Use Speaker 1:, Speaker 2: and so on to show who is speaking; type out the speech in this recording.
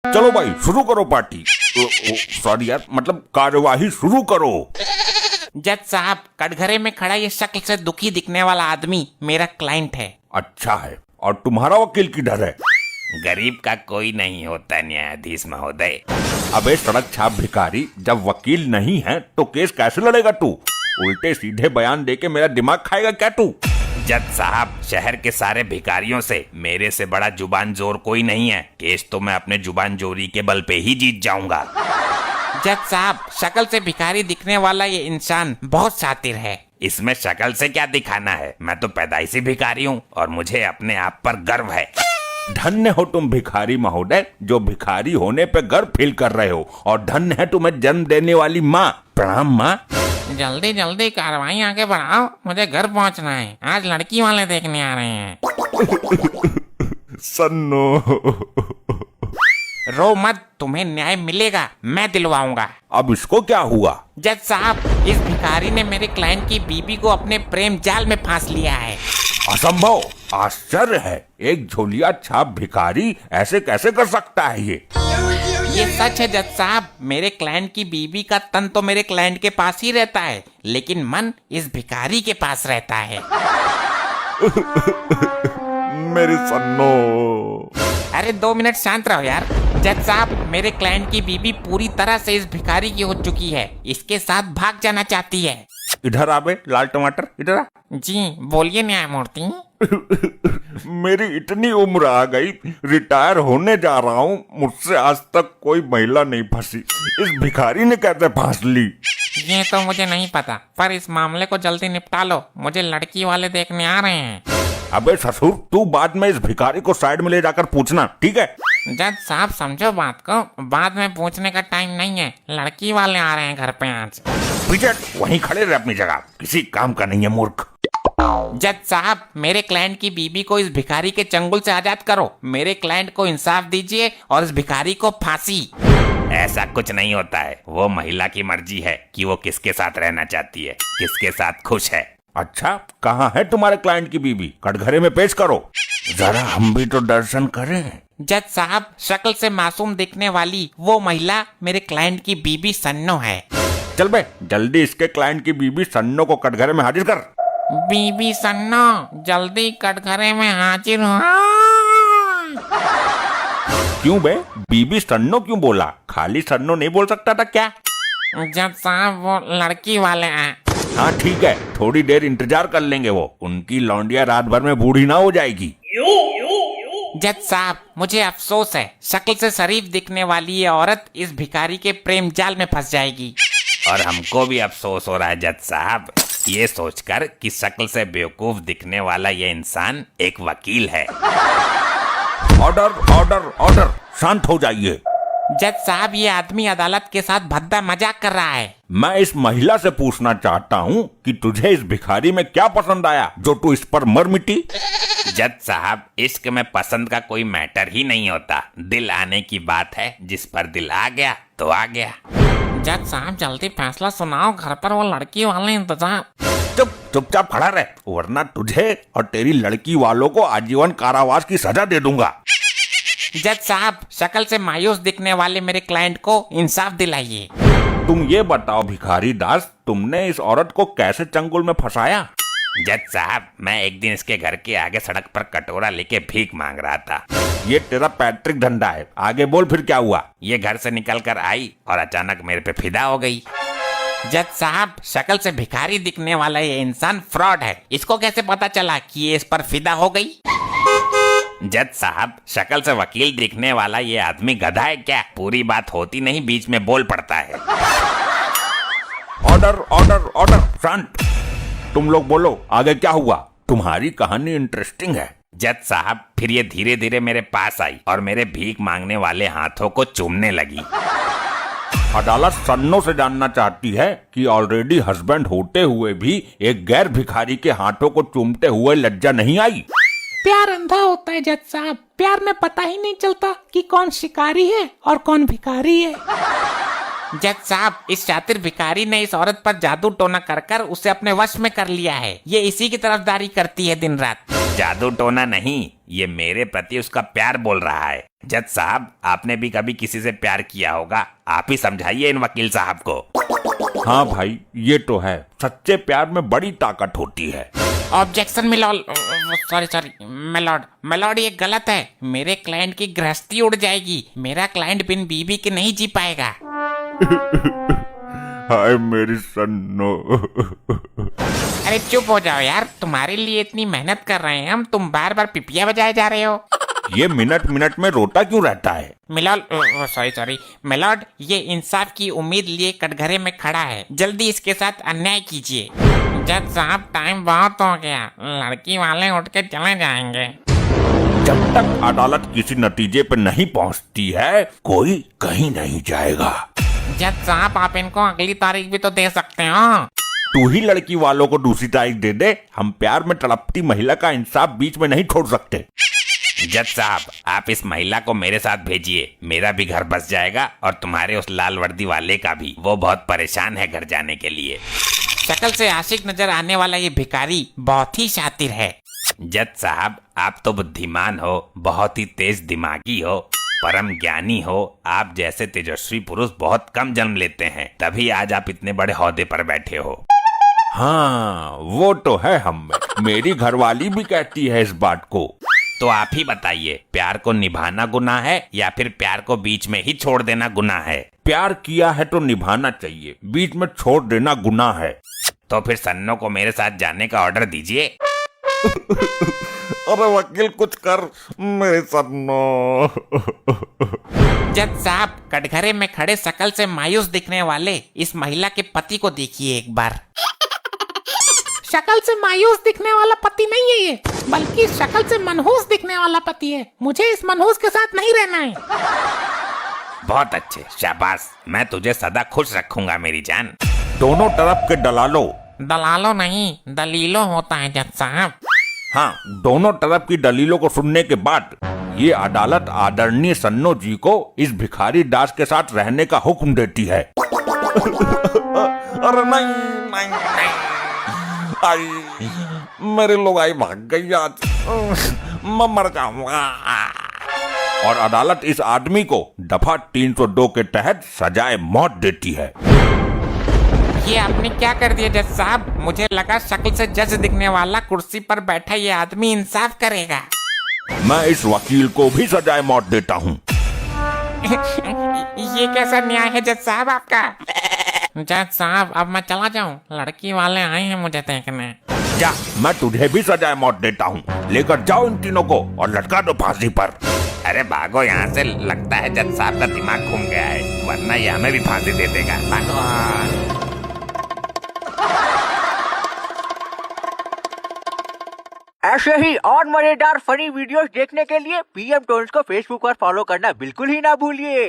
Speaker 1: चलो भाई शुरू करो पार्टी। सॉरी यार, मतलब कार्यवाही शुरू करो।
Speaker 2: जज साहब, कटघरे में खड़ा ये शक्ल से दुखी दिखने वाला आदमी मेरा क्लाइंट है।
Speaker 1: अच्छा है, और तुम्हारा वकील किधर है?
Speaker 3: गरीब का कोई नहीं होता न्यायाधीश महोदय।
Speaker 1: अबे सड़क छाप भिखारी, जब वकील नहीं है तो केस कैसे लड़ेगा तू? उल्टे सीधे बयान देके मेरा दिमाग खाएगा क्या तू?
Speaker 3: जज साहब, शहर के सारे भिखारियों से मेरे से बड़ा जुबान जोर कोई नहीं है। केस तो मैं अपने जुबान जोरी के बल पे ही जीत जाऊंगा।
Speaker 2: जज साहब, शक्ल से भिखारी दिखने वाला ये इंसान बहुत शातिर है।
Speaker 3: इसमें शक्ल से क्या दिखाना है, मैं तो पैदाइशी भिखारी हूँ और मुझे अपने आप पर गर्व है।
Speaker 1: धन्य हो तुम भिखारी महोदय, जो भिखारी होने पे गर्व फील कर रहे हो, और धन्य है तुम्हें जन्म देने वाली माँ। प्रणाम माँ।
Speaker 2: जल्दी जल्दी कार्रवाई आगे बढ़ाओ, मुझे घर पहुंचना है। आज लड़की वाले देखने आ रहे हैं।
Speaker 1: सन्नो।
Speaker 2: रो मत, तुम्हें न्याय मिलेगा, मैं दिलवाऊंगा।
Speaker 1: अब इसको क्या हुआ?
Speaker 2: जज साहब, इस भिखारी ने मेरे क्लाइंट की बीबी को अपने प्रेम जाल में फांस लिया है।
Speaker 1: असंभव, आश्चर्य है, एक झोलिया छाप भिखारी ऐसे कैसे कर सकता है?
Speaker 2: ये सच है जज साहब, मेरे क्लाइंट की बीबी का तन तो मेरे क्लाइंट के पास ही रहता है, लेकिन मन इस भिखारी के पास रहता है।
Speaker 1: मेरी सन्नो।
Speaker 2: अरे 2 मिनट शांत रहो यार। जज साहब, मेरे क्लाइंट की बीबी पूरी तरह से इस भिखारी की हो चुकी है, इसके साथ भाग जाना चाहती है।
Speaker 1: इधर आ बे लाल टमाटर, इधर आ।
Speaker 2: जी बोलिए न्यायमूर्ति।
Speaker 1: मेरी इतनी उम्र आ गई, रिटायर होने जा रहा हूँ, मुझसे आज तक कोई महिला नहीं फंसी। इस भिखारी ने कैसे फांस ली?
Speaker 2: ये तो मुझे नहीं पता, पर इस मामले को जल्दी निपटा लो, मुझे लड़की वाले देखने आ रहे हैं।
Speaker 1: अबे ससुर, तू बाद में इस भिखारी को साइड में ले जाकर पूछना, ठीक है?
Speaker 2: जज साहब समझो बात को, बाद में पूछने का टाइम नहीं है, लड़की वाले आ रहे हैं घर पे आज।
Speaker 1: पीछे वहीं खड़े रहे अपनी जगह, किसी काम का नहीं है मूर्ख।
Speaker 2: जज साहब, मेरे क्लाइंट की बीबी को इस भिखारी के चंगुल से आजाद करो, मेरे क्लाइंट को इंसाफ दीजिए और इस भिखारी को फांसी।
Speaker 3: ऐसा कुछ नहीं होता है, वो महिला की मर्जी है कि वो किसके साथ रहना चाहती है, किसके साथ खुश है।
Speaker 1: अच्छा, कहाँ है तुम्हारे क्लाइंट की बीबी? कटघरे में पेश करो, जरा हम भी तो दर्शन करें।
Speaker 2: जज साहब, शक्ल से मासूम दिखने वाली वो महिला मेरे क्लाइंट की बीबी सन्नो है।
Speaker 1: चल बे, जल्दी इसके क्लाइंट की बीबी सन्नो को कटघरे में हाजिर कर।
Speaker 2: बीबी सन्नो, जल्दी कटघरे में हाजिर हो।
Speaker 1: क्यों बे, बीबी सन्नो क्यों बोला? खाली सन्नो नहीं बोल सकता था क्या?
Speaker 2: जज साहब, वो लड़की वाले हैं।
Speaker 1: हाँ ठीक है, थोड़ी देर इंतजार कर लेंगे, वो उनकी लौंडिया रात भर में बूढ़ी ना हो जाएगी।
Speaker 2: जज साहब, मुझे अफसोस है, शक्ल से शरीफ दिखने वाली ये औरत इस भिखारी के प्रेम जाल में फंस जाएगी।
Speaker 3: और हमको भी अफसोस हो रहा है जज साहब, ये सोचकर कि शक्ल से बेवकूफ दिखने वाला ये इंसान एक वकील है।
Speaker 1: ऑर्डर ऑर्डर ऑर्डर, शांत हो जाइए।
Speaker 2: जज साहब, ये आदमी अदालत के साथ भद्दा मजाक कर रहा है।
Speaker 1: मैं इस महिला से पूछना चाहता हूँ कि तुझे इस भिखारी में क्या पसंद आया जो तू इस पर मर मिटी?
Speaker 3: जज साहब, इश्क में पसंद का कोई मैटर ही नहीं होता, दिल आने की बात है, जिस पर दिल आ गया तो आ गया।
Speaker 2: जज साहब, जल्दी फैसला सुनाओ, घर पर वो लड़की वाले इंतजार।
Speaker 1: चुपचाप खड़ा रह, वरना तुझे और तेरी लड़की वालों को आजीवन कारावास की सजा दे दूंगा।
Speaker 2: जज साहब, शक्ल से मायूस दिखने वाले मेरे क्लाइंट को इंसाफ दिलाइए।
Speaker 1: तुम ये बताओ भिखारी दास, तुमने इस औरत को कैसे चंगुल में फंसाया?
Speaker 3: जज साहब, मैं एक दिन इसके घर के आगे सड़क पर कटोरा लेके भीख मांग रहा था।
Speaker 1: ये तेरा पैट्रिक धंधा है, आगे बोल फिर क्या हुआ?
Speaker 3: ये घर से निकल कर आई और अचानक मेरे पे फिदा हो गई।
Speaker 2: जज साहब, शक्ल से भिखारी दिखने वाला ये इंसान फ्रॉड है, इसको कैसे पता चला कि ये इस पर फिदा हो गई?
Speaker 3: जज साहब, शक्ल से वकील दिखने वाला ये आदमी गधा है क्या? पूरी बात होती नहीं, बीच में बोल पड़ता है।
Speaker 1: ऑर्डर ऑर्डर ऑर्डर, शांत। तुम लोग बोलो, आगे क्या हुआ? तुम्हारी कहानी इंटरेस्टिंग है।
Speaker 3: जज साहब, फिर ये धीरे धीरे मेरे पास आई और मेरे भीख मांगने वाले हाथों को चूमने लगी।
Speaker 1: अदालत सन्नो से जानना चाहती है कि ऑलरेडी हस्बैंड होते हुए भी एक गैर भिखारी के हाथों को चूमते हुए लज्जा नहीं आई?
Speaker 2: प्यार अंधा होता है जज साहब, प्यार में पता ही नहीं चलता कि कौन शिकारी है और कौन भिखारी है। जज साहब, इस शातिर भिखारी ने इस औरत पर जादू टोना कर कर उसे अपने वश में कर लिया है। ये इसी की तरफदारी करती है दिन रात।
Speaker 3: जादू टोना नहीं, ये मेरे प्रति उसका प्यार बोल रहा है। जज साहब, आपने भी कभी किसी से प्यार किया होगा, आप ही समझाइए इन वकील साहब को।
Speaker 1: हाँ भाई, ये तो है, सच्चे प्यार में बड़ी ताकत होती है।
Speaker 2: ऑब्जेक्शन मिलॉर्ड, सॉरी मिलॉर्ड, ये गलत है। मेरे क्लाइंट की गृहस्थी उड़ जाएगी। मेरा क्लाइंट बिन बीवी के नहीं जी पाएगा।
Speaker 1: हाय मेरी सन्नो।
Speaker 2: अरे चुप हो जाओ यार, तुम्हारे लिए इतनी मेहनत कर रहे हैं हम, तुम बार बार पिपिया बजाए जा रहे हो।
Speaker 1: ये मिनट मिनट में रोता क्यों रहता है?
Speaker 2: मिलॉर्ड, सॉरी मिलॉर्ड, ये इंसाफ की उम्मीद लिए कटघरे में खड़ा है, जल्दी इसके साथ अन्याय कीजिए। जज साहब, टाइम बहुत हो गया, लड़की वाले उठ के चले जाएंगे।
Speaker 1: जब तक अदालत किसी नतीजे पर नहीं पहुंचती है, कोई कहीं नहीं जाएगा।
Speaker 2: जज साहब, आप इनको अगली तारीख भी तो दे सकते हो।
Speaker 1: तू ही लड़की वालों को दूसरी तारीख दे दे, हम प्यार में तड़पती महिला का इंसाफ बीच में नहीं छोड़ सकते।
Speaker 3: जज साहब, आप इस महिला को मेरे साथ भेजिए, मेरा भी घर बस जाएगा और तुम्हारे उस लाल वर्दी वाले का भी। वो बहुत परेशान है घर जाने के लिए।
Speaker 2: शक्ल से आशिक नजर आने वाला ये भिखारी बहुत ही शातिर है।
Speaker 3: जज साहब, आप तो बुद्धिमान हो, बहुत ही तेज दिमागी हो, परम ज्ञानी हो। आप जैसे तेजस्वी पुरुष बहुत कम जन्म लेते हैं, तभी आज आप इतने बड़े ओहदे पर बैठे हो।
Speaker 1: हाँ, वो तो है हम में। मेरी घरवाली भी कहती है इस बात को।
Speaker 3: तो आप ही बताइए, प्यार को निभाना गुनाह है या फिर प्यार को बीच में ही छोड़ देना गुनाह है?
Speaker 1: प्यार किया है तो निभाना चाहिए, बीच में छोड़ देना गुनाह है।
Speaker 3: तो फिर सन्नो को मेरे साथ जाने का ऑर्डर दीजिए।
Speaker 1: अरे वकील, कुछ कर मेरे सन्नो।
Speaker 2: जज साहब, कटघरे में खड़े शकल से मायूस दिखने वाले इस महिला के पति को देखिए एक बार। शक्ल से मायूस दिखने वाला पति नहीं है ये, बल्कि शक्ल से मनहूस दिखने वाला पति है। मुझे इस मनहूस के साथ नहीं रहना है।
Speaker 3: बहुत अच्छे, शाबाश, मैं तुझे सदा खुश रखूंगा मेरी जान।
Speaker 1: दोनों तरफ के दलालों,
Speaker 2: दलालों नहीं, दलीलों होता है जज साहब।
Speaker 1: हाँ, दोनों तरफ की दलीलों को सुनने के बाद ये अदालत आदरणीय सन्नो जी को इस भिखारी दास के साथ रहने का हुक्म देती है। अरे नहीं, आई मेरे लोग आई भाग गई आज, मैं मर जाऊंगा। और अदालत इस आदमी को दफा 302 के तहत सजाए मौत देती है।
Speaker 2: ये आपने क्या कर दिया जज साहब? मुझे लगा शक्ल से जज दिखने वाला कुर्सी पर बैठा ये आदमी इंसाफ करेगा।
Speaker 1: मैं इस वकील को भी सजाए मौत देता हूँ।
Speaker 2: ये कैसा न्याय है जज साहब आपका? जज साहब, अब मैं चला जाऊं? लड़की वाले आए हैं मुझे देखने।
Speaker 1: जा, मैं तुझे भी सजाए मौत देता हूँ। लेकर जाओ इन तीनों को और लटका दो फांसी पर।
Speaker 3: अरे भागो यहाँ से, लगता है जज साहब का दिमाग घूम गया है, वरना ये हमें भी फांसी दे देगा। भागो।
Speaker 4: ऐसे ही और मजेदार फनी वीडियोस देखने के लिए पीएम टोन्स को फेसबुक पर फॉलो करना बिल्कुल ही ना भूलिए।